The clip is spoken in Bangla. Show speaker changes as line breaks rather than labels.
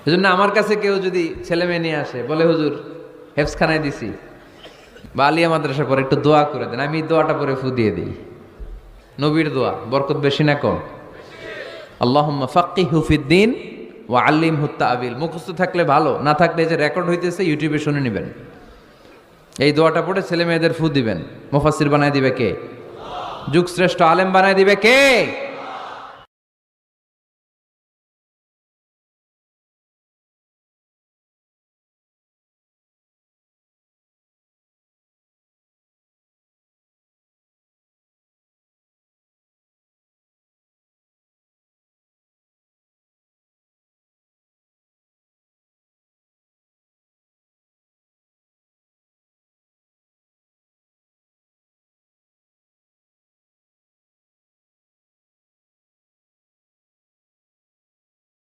এজন্য আমার কাছে কেউ যদি ছেলে মেয়ে নিয়ে আসে, বলে হুজুর হেফজখানায় দিছি বা আলিয়া মাদ্রাসা পরে একটু দোয়া করে দেন, আমি দোয়াটা পরে ফু দিয়ে দিই। নবীর দোয়া বরকত বেশি না কম? আল্লাহুম্মা ফাক্কিহু ফিদ্দিন ওয়া আল্লিমহু তা'বিল। মুখস্থ থাকলে ভালো, না থাকলে যে রেকর্ড হইতেছে ইউটিউবে শুনে নেবেন। এই দোয়াটা পড়ে ছেলে মেয়েদের ফু দিবেন। মুফাসসির বানায় দিবে কে? যুগ শ্রেষ্ঠ আলেম বানায় দিবে কে?